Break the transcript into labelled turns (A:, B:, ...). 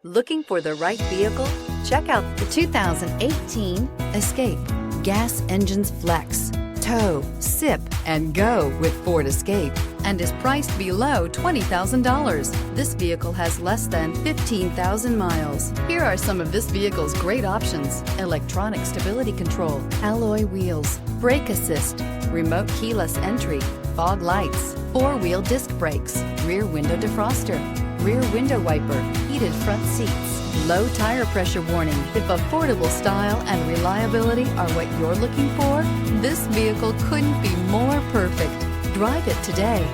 A: Looking for the right vehicle? Check out the 2018 Escape. Gas engines flex, tow, sip, and go with Ford Escape, and is priced below $20,000. This vehicle has less than 15,000 miles. Here are some of this vehicle's great options: electronic stability control, alloy wheels, brake assist, remote keyless entry, fog lights, four-wheel disc brakes, rear window defroster, rear window wiper, heated front seats, low tire pressure warning. If affordable style and reliability are what you're looking for, this vehicle couldn't be more perfect. Drive it today.